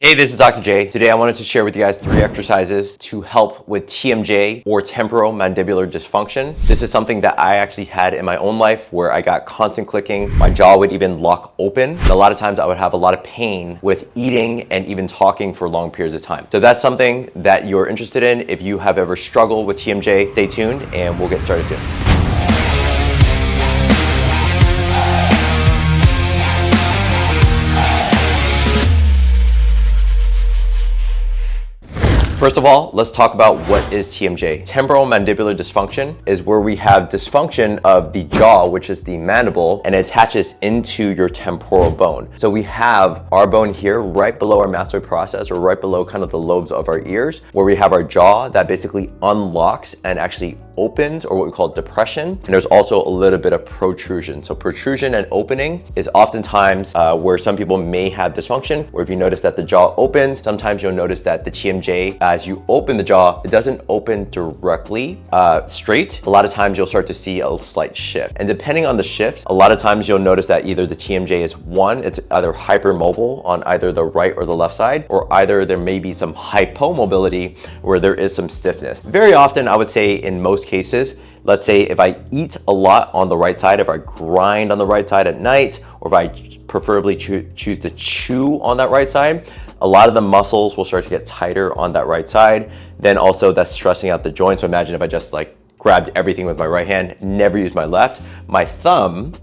Hey, this is Dr. J. Today I wanted to share with you guys 3 exercises to help with TMJ or temporomandibular dysfunction. This is something that I actually had in my own life where I got constant clicking. My jaw would even lock open. And a lot of times I would have a lot of pain with eating and even talking for long periods of time. So that's something that you're interested in. If you have ever struggled with TMJ, stay tuned and we'll get started soon. First of all, let's talk about what is TMJ. Temporomandibular dysfunction is where we have dysfunction of the jaw, which is the mandible, and it attaches into your temporal bone. So we have our bone here right below our mastoid process, or right below kind of the lobes of our ears, where we have our jaw that basically unlocks and actually opens, or what we call depression. And there's also a little bit of protrusion. So protrusion and opening is oftentimes where some people may have dysfunction, or if you notice that the jaw opens, sometimes you'll notice that the TMJ, as you open the jaw, it doesn't open directly straight. A lot of times you'll start to see a slight shift. And depending on the shift, a lot of times you'll notice that either the TMJ is it's either hypermobile on either the right or the left side, or either there may be some hypomobility where there is some stiffness. Very often, I would say in most cases, let's say if I eat a lot on the right side, if I grind on the right side at night, or if I preferably choose to chew on that right side, a lot of the muscles will start to get tighter on that right side. Then also that's stressing out the joint. So imagine if I just like grabbed everything with my right hand, never used my left, my thumb,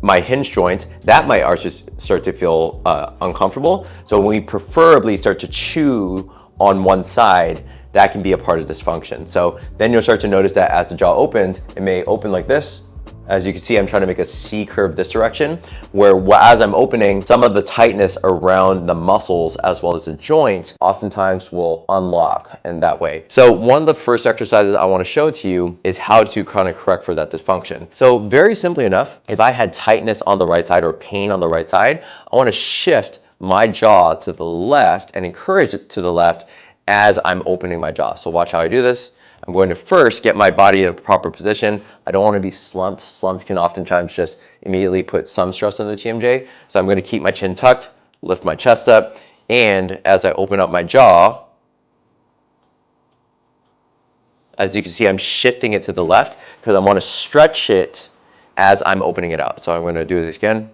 my hinge joint, that might also start to feel uncomfortable. So when we preferably start to chew on one side, that can be a part of dysfunction. So then you'll start to notice that as the jaw opens, it may open like this. As you can see, I'm trying to make a C curve this direction, where as I'm opening, some of the tightness around the muscles as well as the joint oftentimes will unlock in that way. So one of the first exercises I want to show to you is how to kind of correct for that dysfunction. So very simply enough, if I had tightness on the right side or pain on the right side, I want to shift my jaw to the left and encourage it to the left as I'm opening my jaw. So watch how I do this. I'm going to first get my body in a proper position. I don't want to be slumped. Slumps can oftentimes just immediately put some stress on the TMJ. So I'm going to keep my chin tucked, lift my chest up, and as I open up my jaw, as you can see, I'm shifting it to the left because I want to stretch it as I'm opening it out. So I'm going to do this again.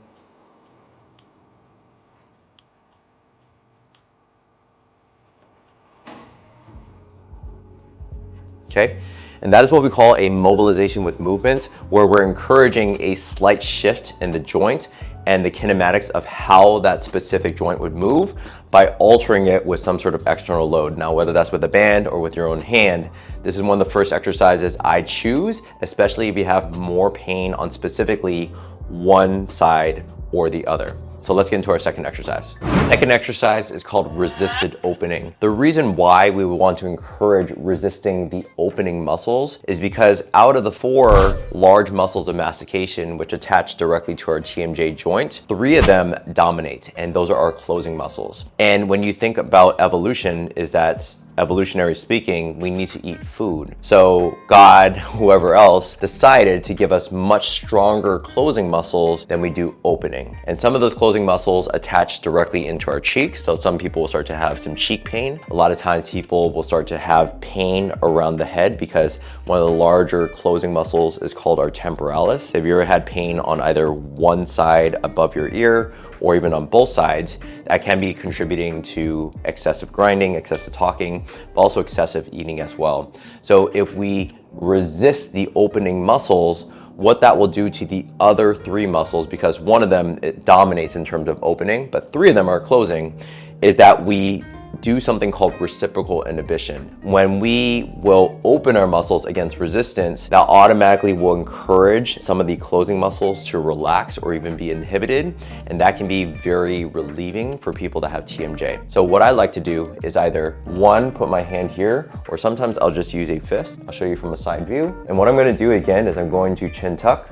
Okay, and that is what we call a mobilization with movement, where we're encouraging a slight shift in the joint and the kinematics of how that specific joint would move by altering it with some sort of external load. Now, whether that's with a band or with your own hand, this is one of the first exercises I choose, especially if you have more pain on specifically one side or the other. So let's get into our second exercise. Second exercise is called resisted opening. The reason why we would want to encourage resisting the opening muscles is because out of the 4 large muscles of mastication, which attach directly to our TMJ joint, 3 of them dominate, and those are our closing muscles. And when you think about evolution, is that evolutionary speaking, we need to eat food. So God, whoever else, decided to give us much stronger closing muscles than we do opening. And some of those closing muscles attach directly into our cheeks. So some people will start to have some cheek pain. A lot of times people will start to have pain around the head because one of the larger closing muscles is called our temporalis. Have you ever had pain on either one side above your ear or even on both sides, that can be contributing to excessive grinding, excessive talking, but also excessive eating as well. So if we resist the opening muscles, what that will do to the other 3 muscles, because one of them, it dominates in terms of opening, but 3 of them are closing, is that we do something called reciprocal inhibition. When we will open our muscles against resistance, that automatically will encourage some of the closing muscles to relax or even be inhibited, and that can be very relieving for people that have TMJ. So what I like to do is either put my hand here, or sometimes I'll just use a fist. I'll show you from a side view. And what I'm going to do again is I'm going to chin tuck,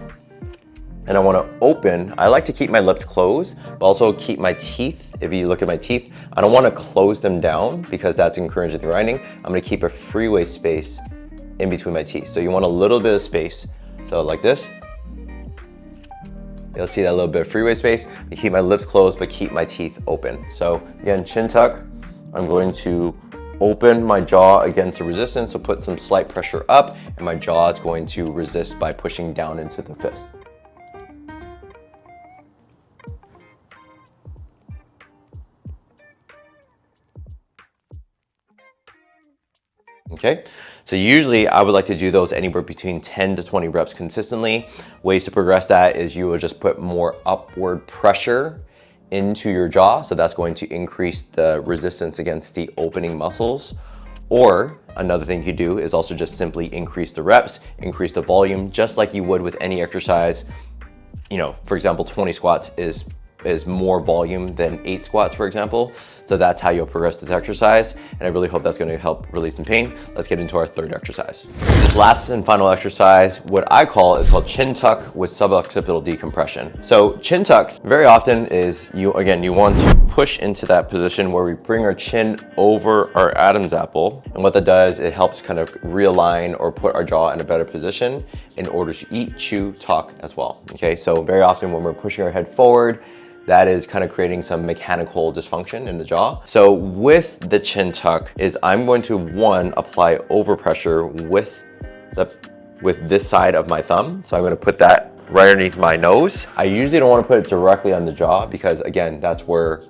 and I want to open. I like to keep my lips closed, but also keep my teeth. If you look at my teeth, I don't want to close them down because that's encouraging the grinding. I'm going to keep a freeway space in between my teeth. So you want a little bit of space. So like this. You'll see that little bit of freeway space. I keep my lips closed, but keep my teeth open. So again, chin tuck. I'm going to open my jaw against the resistance, so put some slight pressure up, and my jaw is going to resist by pushing down into the fist. Okay, so usually I would like to do those anywhere between 10 to 20 reps consistently. Ways to progress that is you will just put more upward pressure into your jaw, so that's going to increase the resistance against the opening muscles. Or another thing you could do is also just simply increase the reps, increase the volume, just like you would with any exercise. You know, for example, 20 squats is more volume than 8 squats, for example. So that's how you'll progress this exercise. And I really hope that's going to help release some pain. Let's get into our third exercise. This last and final exercise, what I call is called chin tuck with suboccipital decompression. So chin tucks very often is you want to push into that position where we bring our chin over our Adam's apple. And what that does, it helps kind of realign or put our jaw in a better position in order to eat, chew, talk as well. Okay, so very often when we're pushing our head forward, that is kind of creating some mechanical dysfunction in the jaw. So with the chin tuck is I'm going to, one, apply overpressure with this side of my thumb. So I'm going to put that right underneath my nose. I usually don't want to put it directly on the jaw because again, that's where,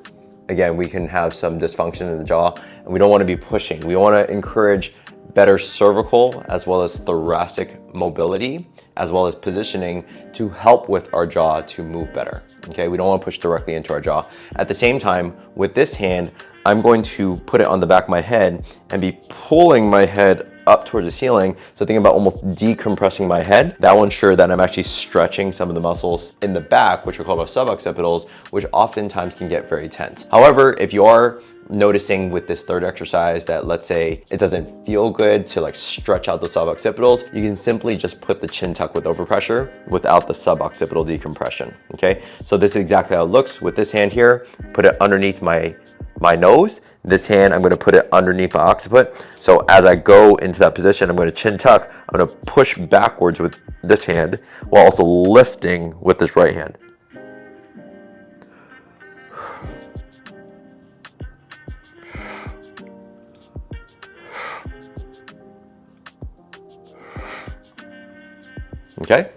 again, we can have some dysfunction in the jaw and we don't want to be pushing. We want to encourage better cervical as well as thoracic mobility, as well as positioning to help with our jaw to move better. Okay, we don't want to push directly into our jaw. At the same time, with this hand, I'm going to put it on the back of my head and be pulling my head up towards the ceiling. So thinking about almost decompressing my head. That will ensure that I'm actually stretching some of the muscles in the back, which are called our suboccipitals, which oftentimes can get very tense. However, if you are noticing with this third exercise that, let's say, it doesn't feel good to like stretch out the suboccipitals, you can simply just put the chin tuck with overpressure without the suboccipital decompression. Okay, so this is exactly how it looks. With this hand here, put it underneath my nose. This hand, I'm going to put it underneath my occiput. So as I go into that position, I'm going to chin tuck. I'm going to push backwards with this hand while also lifting with this right hand. Okay,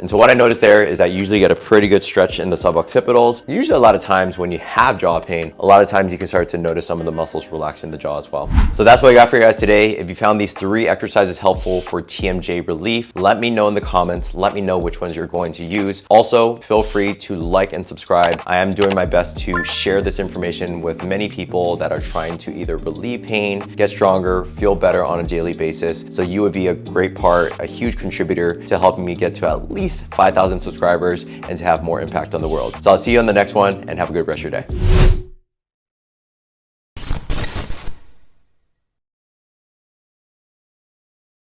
and so what I noticed there is I usually get a pretty good stretch in the suboccipitals. Usually a lot of times when you have jaw pain, a lot of times you can start to notice some of the muscles relax in the jaw as well. So that's what I got for you guys today. If you found these 3 exercises helpful for TMJ relief, let me know in the comments. Let me know which ones you're going to use. Also, feel free to like and subscribe. I am doing my best to share this information with many people that are trying to either relieve pain, get stronger, feel better on a daily basis. So you would be a great part, a huge contributor to helping me get to at least 5,000 subscribers and to have more impact on the world. So I'll see you on the next one and have a good rest of your day.